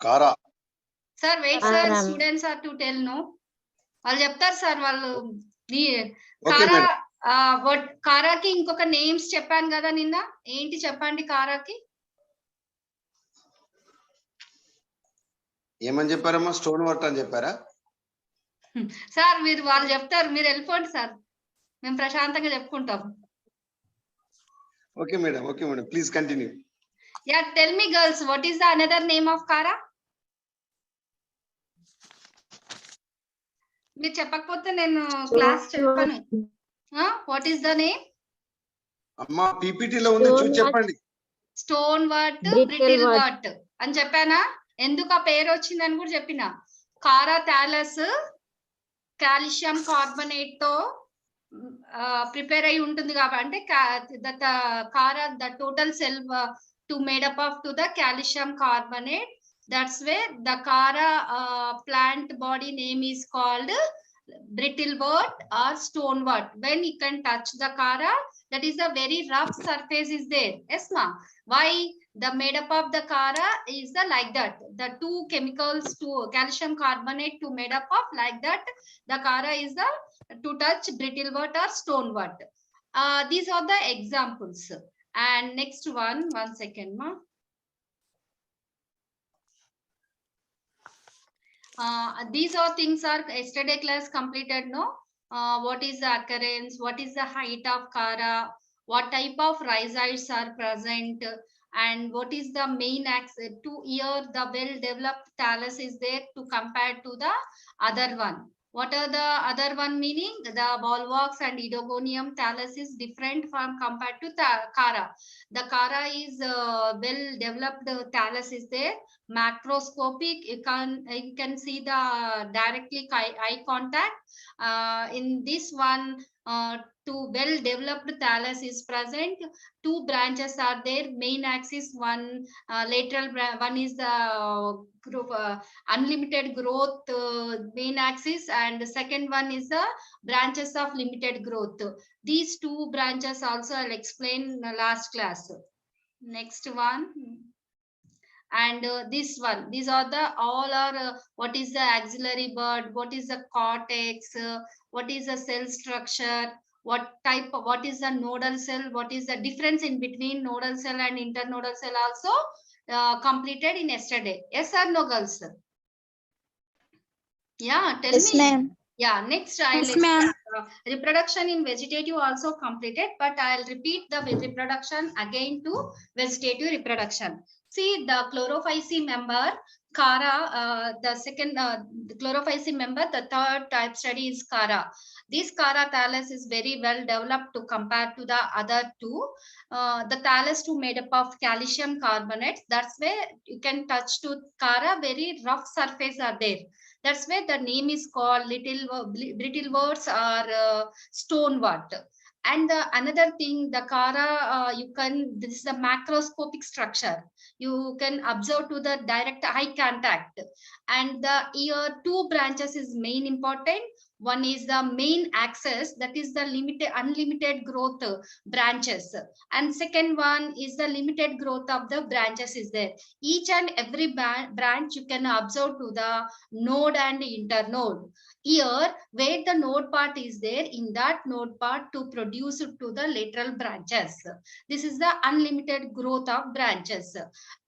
Chara. Sir, wait, sir. Students are to tell no. I'll chapter, sir. Chara. What Chara ki inkoka names చెప్పాను కదా నిన్న ఏంటి చెప్పండి Chara ki ఏమని చెప్పారమ్మా stone water అని చెప్పారా సార్ మీరు వాళ్ళు చెప్తారు మీరు వెళ్ళిపోండి సార్ మేము ప్రశాంతంగా చెప్పుకుంటాం okay madam please continue yeah tell me girls what is the another name of Chara మీరు చెప్పకపోతే నేను క్లాస్ చెప్పను వాట్ ఈస్ ద నేమ్ అమ్మా పీపీటీ లో ఉంది చూసి చెప్పండి స్టోన్ వాట్ బ్రిటిల్ వాట్ అని చెప్పానా ఎందుకు ఆ పేరు వచ్చిందని కూడా చెప్పిన Chara థాలస్ కాల్షియం కార్బోనేట్ తో ప్రిపేర్ అయి ఉంటుంది కాబట్టి Chara the total cell to made up of to the calcium carbonate. That's where the Chara plant body name is called brittle wort or stone wort. When you can touch the Chara, that is a very rough surface is there. Yes, ma. Why the made up of the Chara is the like that. The two chemicals to calcium carbonate to made up of like that. The Chara is the to touch brittle wort or stone wort. These are the examples. And next one second, ma. These are things are yesterday class completed, no? What is the occurrence? What is the height of Chara? What type of rhizoids are present? And what is the main axis? To here the well-developed thallus is there to compare to the other one. What are the other one meaning? The volvox and idogonium thallus is different from compared to Chara. The Chara is well-developed thallus is there. Macroscopic, you can see the directly eye contact. In this one, two well-developed thallus is present. Two branches are there. Main axis, one lateral, one is the unlimited growth main axis, and the second one is the branches of limited growth. These two branches also I'll explain in the last class. Next one. And this one, these are the all are what is the axillary bud, what is the cortex, what is the cell structure, what type of, what is the nodal cell, what is the difference in between nodal cell and internodal cell also completed in yesterday. Yes or no, girls? Yeah, tell yes, me. Ma'am. Yeah, next I'll reproduction in vegetative also completed, but I'll repeat the reproduction again to vegetative reproduction. See the chlorophysi member Chara, the second the chlorophysi member, the third type study is Chara. This Chara thallus is very well developed to compare to the other two. The thallus to made up of calcium carbonate. That's where you can touch to Chara, very rough surface are there. That's where the name is called brittle worts or stone wort. And another thing, the Chara, you can, this is the macroscopic structure. You can observe to the direct eye contact. And the here two branches is main important. One is the main axis, that is the unlimited growth branches. And second one is the limited growth of the branches is there. Each and every branch you can observe to the node and internode. Here, where the node part is there, in that node part to produce to the lateral branches. This is the unlimited growth of branches.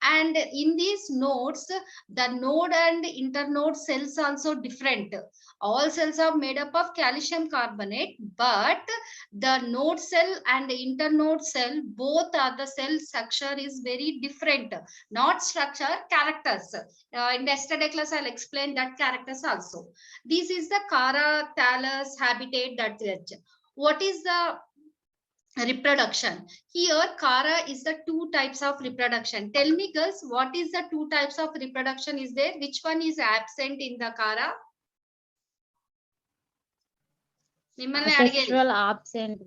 And in these nodes, the node and internode cells also different. All cells are made up of calcium carbonate, but the node cell and the internode cell, both are the cell structure is very different. Not structure, characters. In yesterday class, I'll explain that characters also. This is the Chara thallus habitat. That's it. What is the reproduction? Here Chara is the two types of reproduction. Tell me girls, what is the two types of reproduction is there? Which one is absent in the Chara? Asexual absent.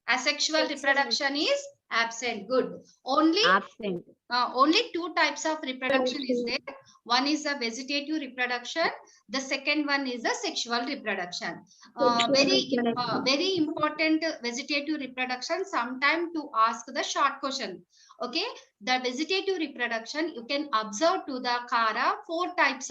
Asexual reproduction is absent. Good. Only Absent. only two types of reproduction is there. One is the vegetative reproduction. The second one is the sexual reproduction. Very important vegetative reproduction. Sometime to ask the short question. Okay, the vegetative reproduction, you can observe to the Chara, 5 types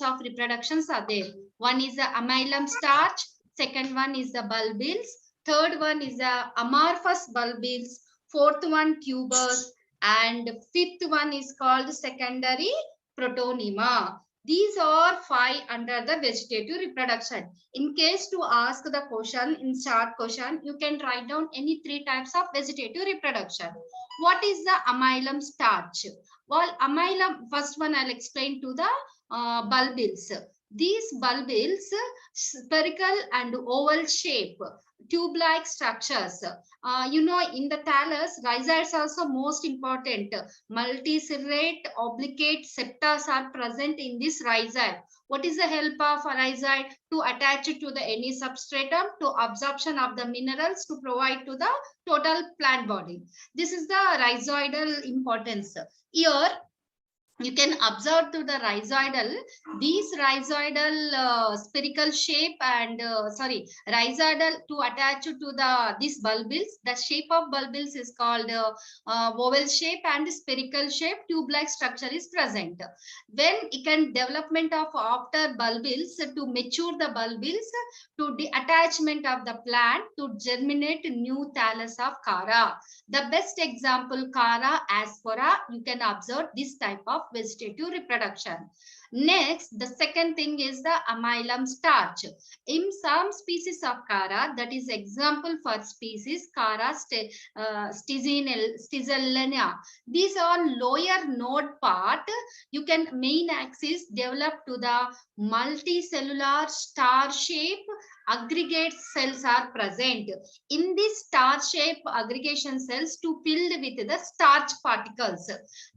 of reproductions are there. One is the amylum starch, second one is the bulbils, third one is the amorphous bulbils, fourth one tubers, and fifth one is called secondary protonema. These are 5 under the vegetative reproduction. In case to ask the question in short question, you can write down any 3 types of vegetative reproduction. What is the amylum starch? Well, amylum, first one I'll explain to the bulbils. These bulbils, spherical and oval shape, tube-like structures. In the thallus, rhizoids are also most important. Multiserrate, obligate septas are present in this rhizoid. What is the help of a rhizoid? To attach it to the any substratum, to absorption of the minerals, to provide to the total plant body. This is the rhizoidal importance. Here, you can observe to the rhizoidal, these rhizoidal spherical shape and rhizoidal to attach to the this bulbils. The shape of bulbils is called oval shape, and spherical shape tube-like structure is present. When it can development of after bulbils to mature the bulbils to the attachment of the plant to germinate new thallus of Chara. The best example Chara, Aspora, you can observe this type of vegetative reproduction. Next, the second thing is the amylum starch. In some species of Chara, that is example for species Chara stisellina. These are lower node part. You can main axis develop to the multicellular star shape. Aggregate cells are present. In this star shape aggregation cells to filled with the starch particles.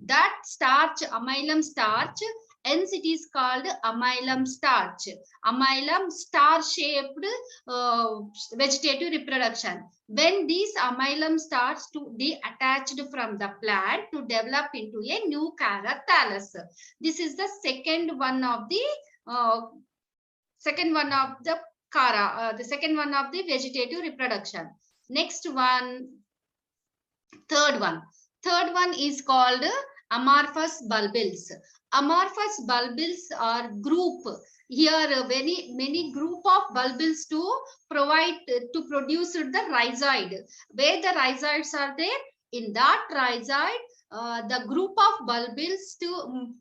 That starch, amylum starch, hence it is called amylum starch. Amylum star shaped vegetative reproduction. When these amylum starts to be attached from the plant to develop into a new Chara thallus. This is the second one of the Chara, the second one of the vegetative reproduction. Next one, third one. Third one is called amorphous bulbils. Amorphous bulbils are group. Here, very many group of bulbils to provide to produce the rhizoid. Where the rhizoids are there, in that rhizoid, the group of bulbils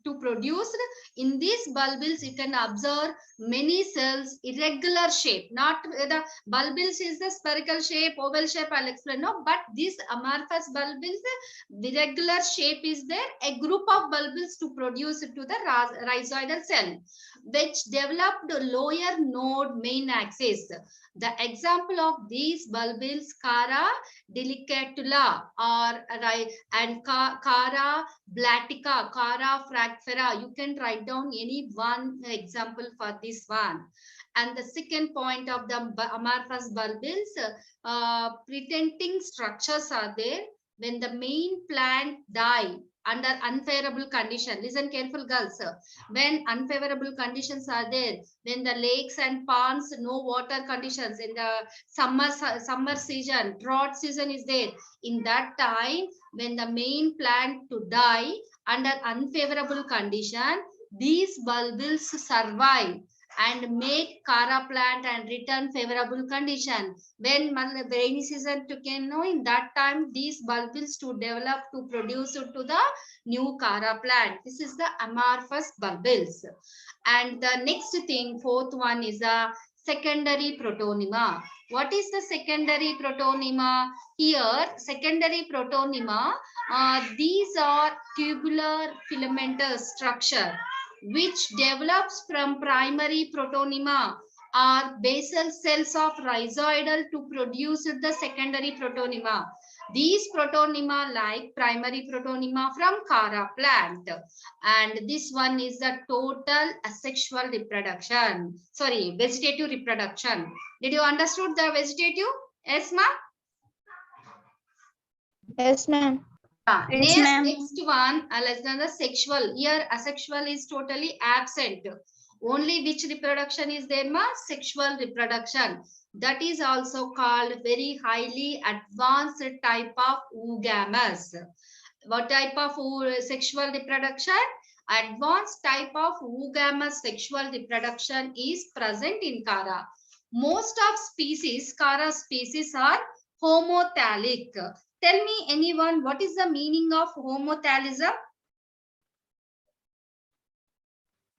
to produce. In these bulbils, you can observe many cells, irregular shape. Not the bulbils is the spherical shape, oval shape, I'll explain now. But this amorphous bulbils, the irregular shape is there. A group of bulbils to produce to the rhizoidal cell, which developed lower node main axis. The example of these bulbils, Chara delicatula and Chara blatica, Chara fractifera. You can write down any one example for this one. And the second point of the amorphous bulbils, pretending structures are there when the main plant die under unfavorable condition. Listen careful, girls. When unfavorable conditions are there, when the lakes and ponds, no water conditions, in the summer season, drought season is there. In that time, when the main plant to die under unfavorable condition, these bulbils survive and make Chara plant and return favorable condition. When rainy season to in that time these bulbils to develop to produce to the new Chara plant. This is the amorphous bulbils. And the next thing, fourth one is the secondary protonema. What is the secondary protonema? Here, secondary protonema, these are tubular filamentous structure which develops from primary protonema or basal cells of rhizoidal to produce the secondary protonema. These protonema like primary protonema from Chara plant. And this one is the total asexual reproduction. Sorry, vegetative reproduction. Did you understood the vegetative? Yes, ma'am? Yes, ma'am. Yes, ma'am. Next one, less than the sexual. Here, asexual is totally absent. Only which reproduction is there, ma? Sexual reproduction. That is also called very highly advanced type of oogamous. What type of sexual reproduction? Advanced type of oogamous sexual reproduction is present in Chara. Most of species, Chara species, are homothallic. Tell me anyone, what is the meaning of homothalism?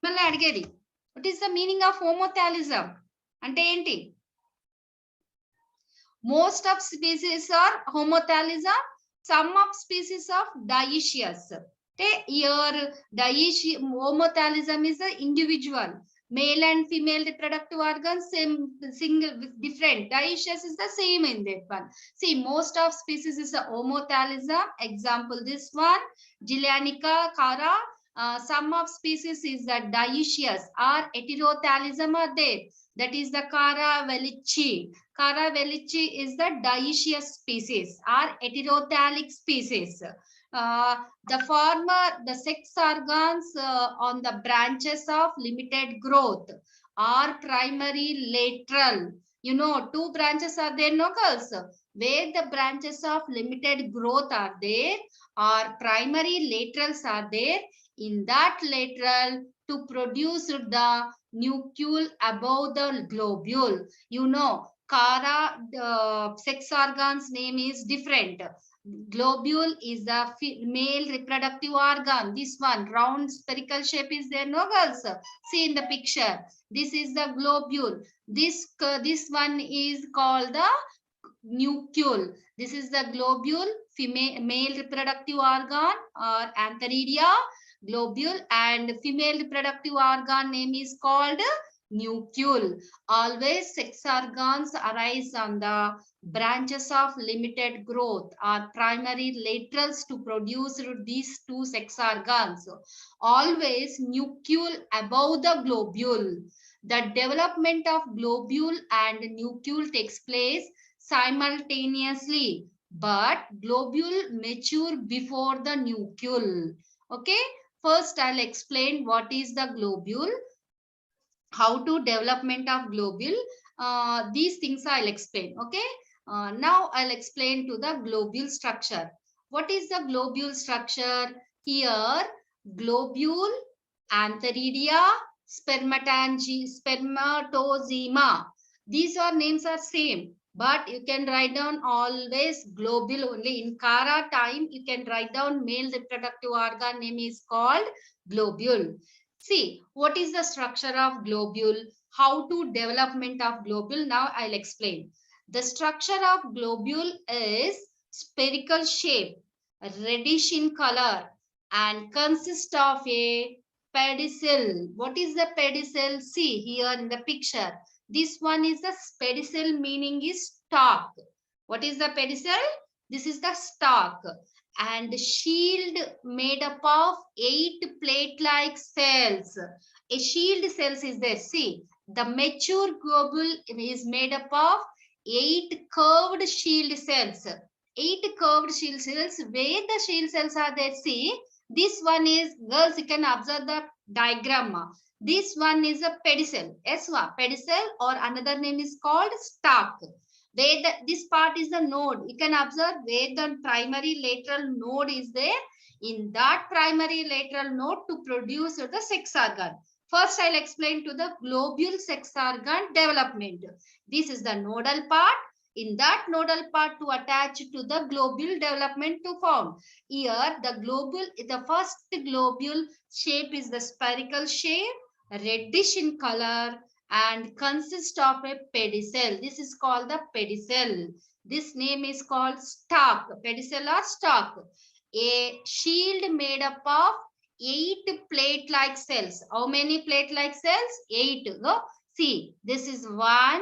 What is the meaning of homothalism? Ante enti? Most of species are homothalism. Some of species of dioecious. Here, homothalism is the individual. Male and female reproductive organs, same, single, different. Dioecious is the same in that one. See, most of species is a homothalism. Example, this one, Gillianica, Chara. Some of species is the dioecious or heterothalism are there. That is the Chara wellichi. Chara wellichi is the dioecious species or heterothallic species. The sex organs on the branches of limited growth are primary lateral. You know, two branches are there, no girls? Where the branches of limited growth are there, or primary laterals are there, in that lateral to produce the nucleus above the globule. You know, Chara, the sex organ's name is different. Globule is the male reproductive organ. This one, round spherical shape is there, no girls? See in the picture. This is the globule. This one is called the nucleus. This is the globule, male reproductive organ or antheridia. Globule, and female reproductive organ name is called nucleus. Always sex organs arise on the branches of limited growth or primary laterals to produce these two sex organs. Always nucleus above the globule. The development of globule and nucleus takes place simultaneously, but globule mature before the nucleus. Okay. First, I'll explain what is the globule, how to development of globule. These things I'll explain. Okay. Now I'll explain to the globule structure. What is the globule structure? Here, globule, antheridia, spermatozema. These are names are same, but you can write down always globule only. In Chara time, you can write down male reproductive organ name is called globule. See, what is the structure of globule? How to development of globule? Now I'll explain. The structure of globule is spherical shape, reddish in color, and consists of a pedicel. What is the pedicel? See here in the picture. This one is the pedicel, meaning is stalk. What is the pedicel? This is the stalk. And shield made up of 8 plate-like cells. A shield cells is there. See, the mature globule is made up of 8 curved shield cells. 8 curved shield cells. Where the shield cells are there? See, this one is, girls, you can observe the diagram. This one is a pedicel. Yes, pedicel, or another name is called stalk. Where this part is the node. You can observe where the primary lateral node is there. In that primary lateral node to produce the sex organ. First, I'll explain to the globule sex organ development. This is the nodal part. In that nodal part to attach to the globule development to form. Here, the globule, the first globule shape is the spherical shape, reddish in color, and consists of a pedicel. This is called the pedicel. This name is called stalk. Pedicel or stalk. A shield made up of 8 plate-like cells. How many plate-like cells? 8. No? See, this is 1,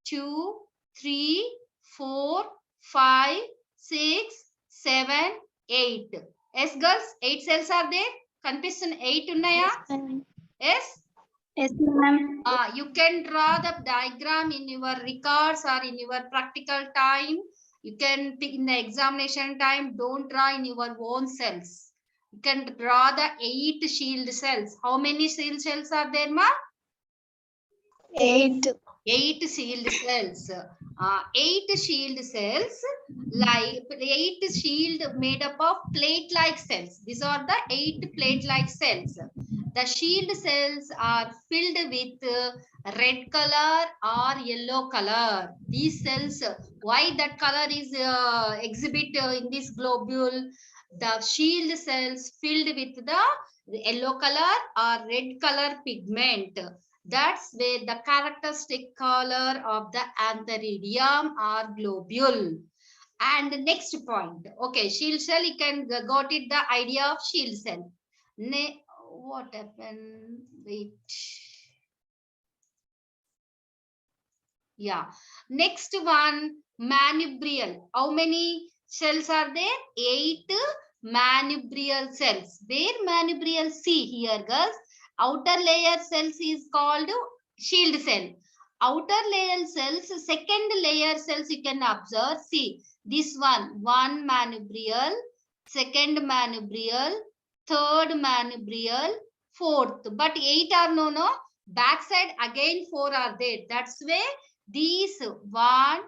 2, 3, 4, 5, 6, 7, 8. Yes, girls, 8 cells are there. Confusion 8 unnaya? Yes? Yes, ma'am. You can draw the diagram in your records or in your practical time. You can in the examination time, don't draw in your own cells. You can draw the 8 shield cells. How many shield cells are there, ma? 8. 8 shield cells. 8 shield cells, like 8 shield made up of plate-like cells. These are the 8 plate-like cells. The shield cells are filled with red color or yellow color. These cells, why that color is exhibit in this globule? The shield cells filled with the yellow color or red color pigment. That's where the characteristic color of the antheridium or globule. And next point. Okay, shield cell, you can got it the idea of shield cell. What happened? Wait. Yeah. Next one, manubrial. How many cells are there? 8 manubrial cells. Where manubrial? See here, girls. Outer layer cells is called shield cell. Outer layer cells, second layer cells you can observe. See, this one manubrial, second manubrial, third manubrial, fourth. But 8 are no. Backside again 4 are there. That's where these 1,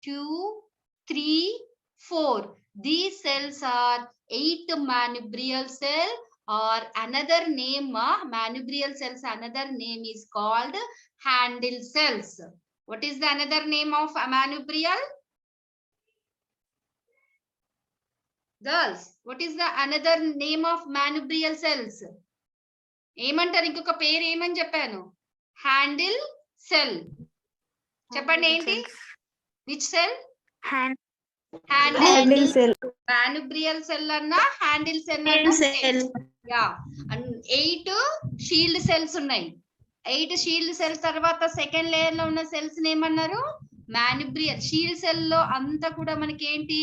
2, 3, 4. These cells are 8 manubrial cell, or another name, manubrial cells, another name is called handle cells. What is the another name of a manubrial? Girls, what is the another name of manubrial cells? ఏమంటారు ఇంకొక పేరు ఏమని చెప్పాను? Handle cell. చెప్పండి ఏంటి? Which cell? Handle cell. Manubrial cell అన్నా handle cell అన్నా. Yeah. And 8 shield cells ఉన్నాయి. 8 షీల్డ్ సెల్స్ తర్వాత సెకండ్ లేయర్ లో ఉన్న సెల్స్ ఏమన్నారు? మానుబ్రియల్. షీల్డ్ సెల్ లో అంతా కూడా మనకి ఏంటి?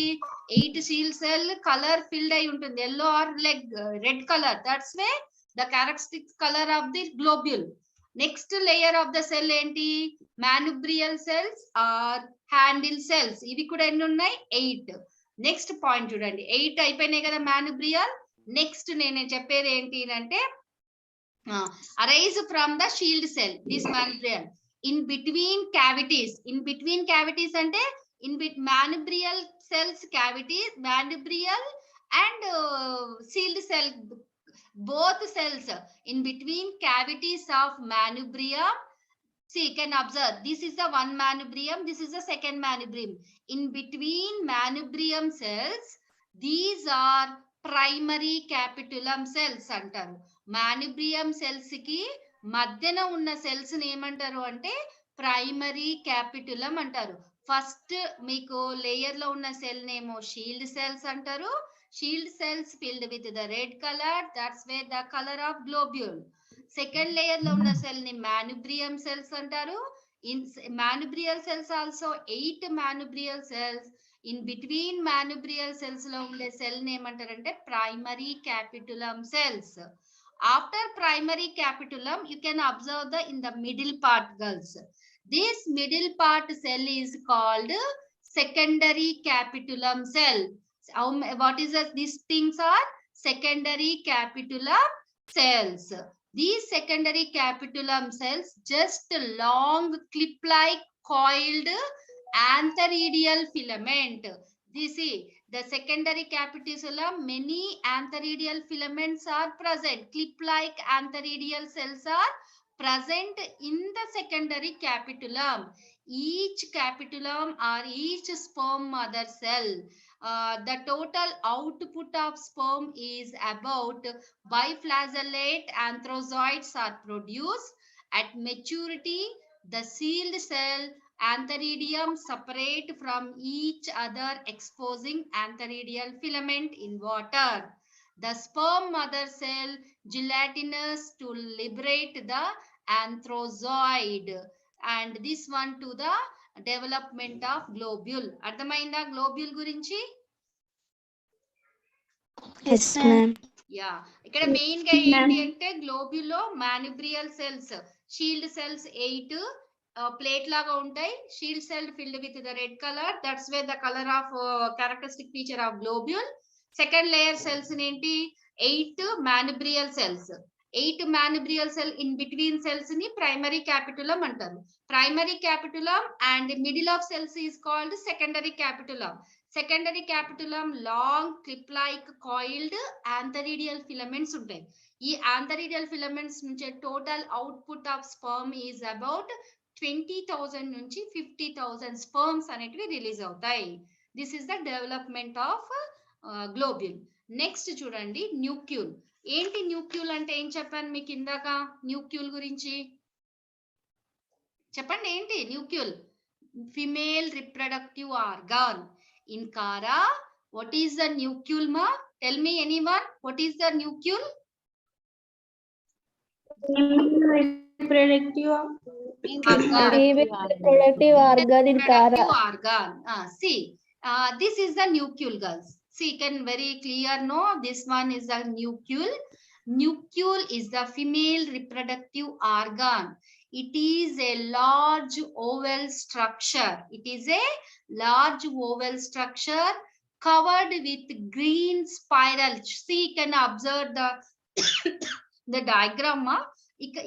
8 షీల్డ్ సెల్ కలర్ ఫిల్డ్ అయి ఉంటుంది. Yellow or like red colour. That's way the characteristic color of the globule. Next layer of the cell enti? Manubrial cells or handle cells. Ivi kuda enni unnai? 8. Next point chudandi. 8 అయిపోయినాయి కదా manubrial. Next nene cheppedi enti ante arise from the shield cell, this manubrial. In between cavities ante in manubrial cells cavities, manubrial and shield cell, both cells in between cavities of manubrium. See, you can observe this is the one manubrium, this is the second manubrium. In between manubrium cells, these are primary capitulum cells antaru. Manubrium cells ki మధ్యన ఉన్న cells ని ఏమంటారు అంటే primary capitulum అంటారు. First మీకు layer లో ఉన్న cell నేమో షీల్డ్ సెల్స్ అంటారు. Shield cells filled with the red color, that's where the color of globule. Second layer lo unna cell ni manubrium cells antaru. In manubrial cells also 8 manubrial cells. In between manubrial cells lo unde cell name antarante primary capitulum cells. After primary capitulum, you can observe the in the middle part, girls. This middle part cell is called secondary capitulum cell. What is that? These things are secondary capitulum cells. These secondary capitulum cells just long clip-like coiled antheridial filament. This is the secondary capitulum. Many antheridial filaments are present. Clip-like antheridial cells are present in the secondary capitulum. Each capitulum or each sperm mother cell, the total output of sperm is about biflagellate anthrozoids are produced. At maturity, the sealed cell antheridium separate from each other, exposing antheridial filament in water. The sperm mother cell gelatinous to liberate the anthrozoid, and this one to the development of globule. అర్థమైందా globule గురించి? Yes, ma'am. Yeah. ఇక్కడ main గా ఏంటి అంటే globule లో manubrial cells, shield cells 8, plate లాగా ఉంటాయి. Shield cell filled with the red colour, that's way the colour of characteristic feature of globule. Second layer cells ఏంటి, 8 manubrial cells. 8 manubrial cell in between cells ని primary capitulum అంటారు. Primary capitulum and middle of cells is called secondary capitulum. Secondary capitulum long clip like coiled ఆంథరీడియల్ filaments ఉంటాయి. ఈ antheridial filaments నుంచి total output of sperm is about 20,000 నుంచి 50,000 sperms అనేటివి release అవుతాయి. This is the development of globule. Next చూడండి nucule. ఏంటి న్యూక్యూల్ అంటే ఏం చెప్పాను మీకు ఇందాక న్యూక్యూల్ గురించి చెప్పండి. ఏంటి nucule? Female reproductive organ. In Chara, what is the nucleus ma? Tell me anyone, what is the nucleus? Reproductive organ in Chara. See, this is the nucleus, girls. See, you can very clear know this one is the nucleus. Nucleus is the female reproductive organ. It is a large oval structure. It is a large oval structure covered with green spiral. See, you can observe the diagram.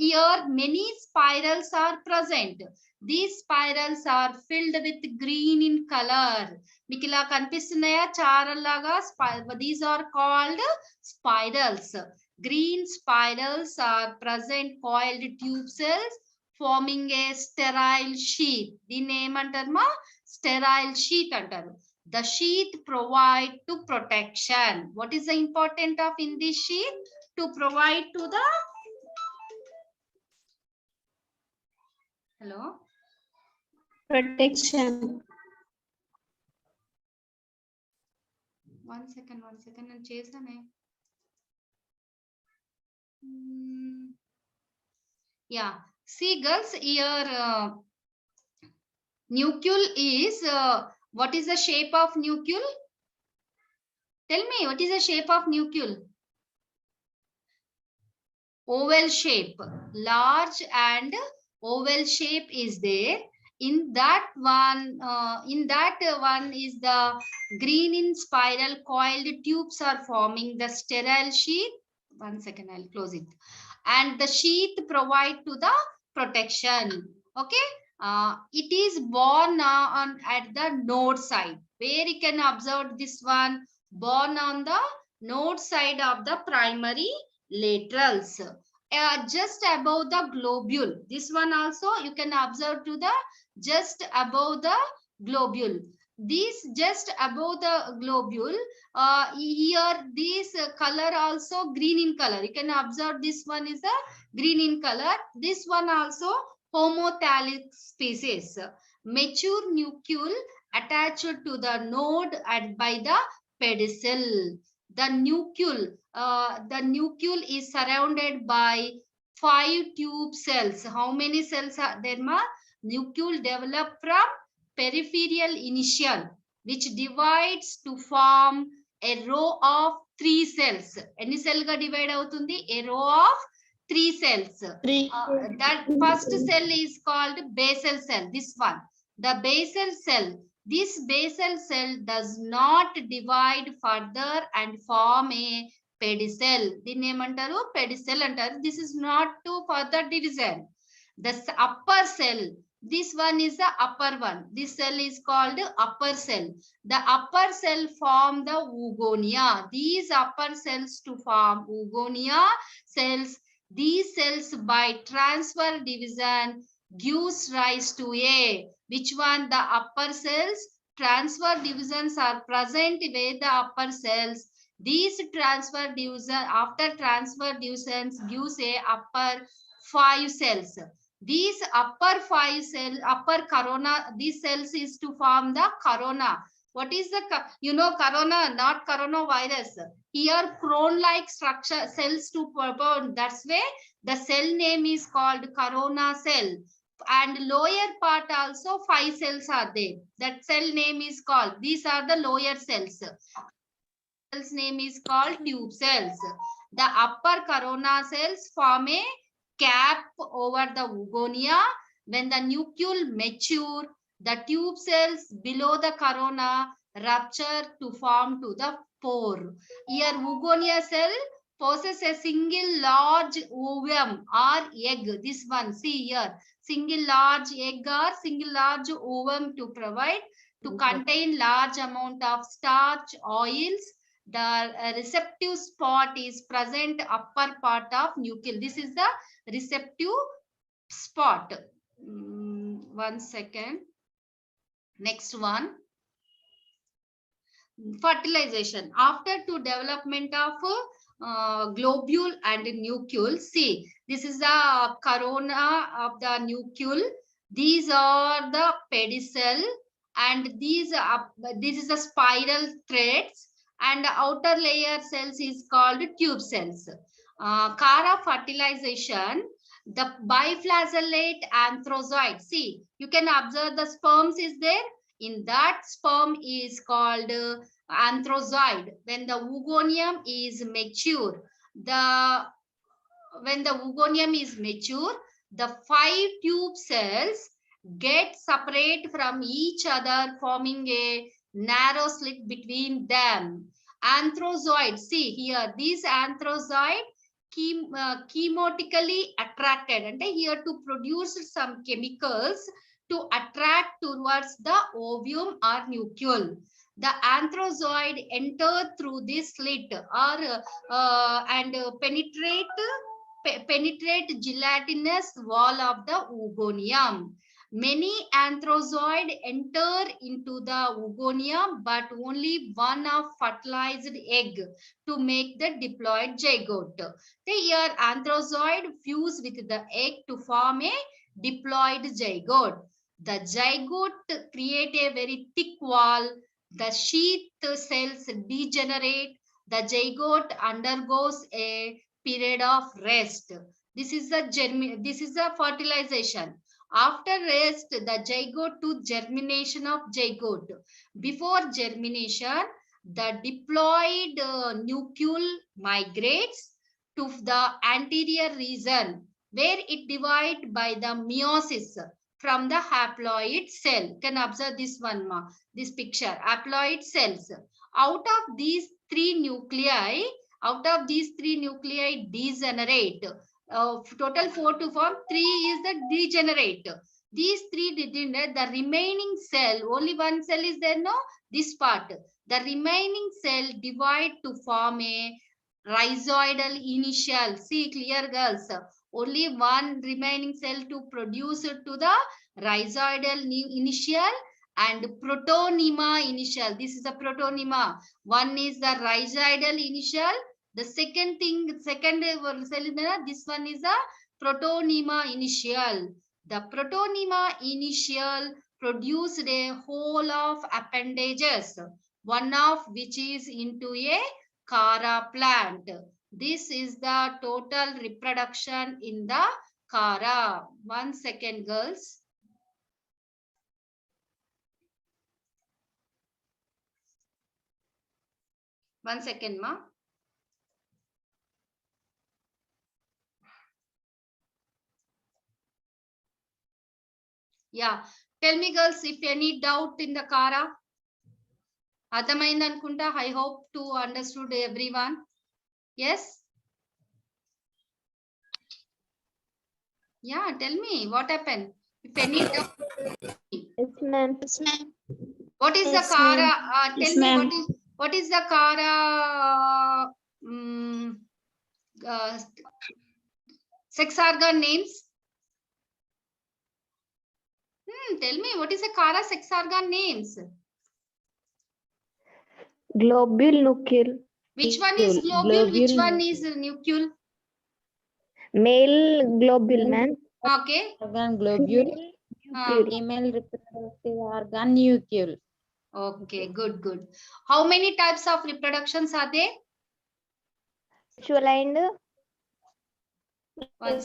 Here many spirals are present. These spirals are filled with green in color. మీకు ఇలా కనిపిస్తున్నాయా చారల్ లాగా? These are called spirals. Green spirals are present coiled tube cells forming a sterile sheath. దీన్ని ఏమంటారు? Sterile sheath అంటారు. The sheath provide to protection. What is the important of in this sheath? To provide to the hello protection. One second నేను చేశానే. Yeah, see girls, here nucleus is what is the shape of nucleus? Tell me, what is the shape of nucleus? Oval shape. Large and oval shape is there. In that one is the green in spiral coiled tubes are forming the sterile sheath. One second, I'll close it. And the sheath provide to the protection. Okay. It is born at the node side. Where you can observe this one, born on the node side of the primary laterals. Just above the globule. This one also you can observe to the just above the globule. This just above the globule, here this color also green in color. You can observe this one is a green in color. This one also homothallic species. Mature nucleus attached to the node by the pedicel. The nucleus is surrounded by 5 tube cells. How many cells are there, ma? Nucleus develop from peripheral initial, which divides to form a row of 3 cells. Any cell ga divide avutundi? A row of 3 cells. That first cell is called basal cell. This one, the basal cell. This basal cell does not divide further and form a pedicel. దీన్ని ఏమంటారు? Pedicel అంటారు. This is not to further division. The upper cell, this one is the upper one. This cell is called upper cell. The upper cell form the oogonia. These upper cells to form oogonia cells. These cells by transfer division gives rise to a, which one? The upper cells. Transfer divisions are present with the upper cells. These transfer division, after transfer divisions gives a upper 5 cells. These upper 5 cells, upper corona, these cells is to form the corona. What is the, you know, corona, not coronavirus. Here cone-like structure cells to perform. That's why the cell name is called corona cell. And lower part also 5 cells are there. That cell name is called, these are the lower cells. Cells name is called tube cells. The upper corona cells form a cap over the oogonia. When the nucleus mature, the tube cells below the corona rupture to form to the pore. Here, Wugonia cell possesses a single large ovum or egg. This one, see here, single large egg or single large ovum to provide to contain large amount of starch, oils. The receptive spot is present upper part of nucleus. This is the receptive spot. One second. Next one. Fertilization. After to development of globule and nucleus. See, this is the corona of the nucleus. These are the pedicel, and these this is the spiral threads, and the outer layer cells is called tube cells. Chara fertilization, the biflagellate anthrozoid. See, you can observe the sperms is there. In that sperm is called anthrozoid. When the oogonium is mature, when the oogonium is mature, the 5 tube cells get separate from each other, forming a narrow slit between them. Anthrozoid, see here, this anthrozoid chemotically attracted, and here to produce some chemicals to attract towards the ovum or nucleus. The anthrozoid enter through this slit or and penetrate gelatinous wall of the oogonium. Many anthrozoid enter into the oogonium, but only one of fertilized egg to make the diploid zygote. Here anthrozoid fuse with the egg to form a diploid zygote. The zygote create a very thick wall. The sheath cells degenerate. The zygote undergoes a period of rest. This is the fertilization. After rest, the zygote to germination of zygote. Before germination, the diploid nucleus migrates to the anterior region where it divides by the meiosis from the haploid cell. You can observe this one, this picture, haploid cells. Out of these three nuclei degenerate. Total 4 to form, 3 is the degenerate. These 3 degenerate, the remaining cell, only one cell is there, no? This part. The remaining cell divide to form a rhizoidal initial. See, clear girls. Only one remaining cell to produce to the rhizoidal initial and protonema initial. This is the protonema. One is the rhizoidal initial. The second cell is there, this one is the protonema initial. The protonema initial produced a whole of appendages, one of which is into a Chara plant. This is the total reproduction in the Chara. 1 second, girls. One second, ma. Yeah. Tell me, girls, if any doubt in the Chara. Adhamainda anukunta. I hope to understood everyone. Yes? Yeah, tell me what happened. If any doubt. Yes, ma'am. Yes, ma'am. What is the Chara? Tell me what is the Chara sex organ names? Tell me what is the Chara sex organ names? Globule nucleus. Which one is globule? Which one is nucleus? Male globule, ma'am. Okay. Organ globule. Female reproductive organ nucleus. Okay, good. How many types of reproductions are there? Sexual and One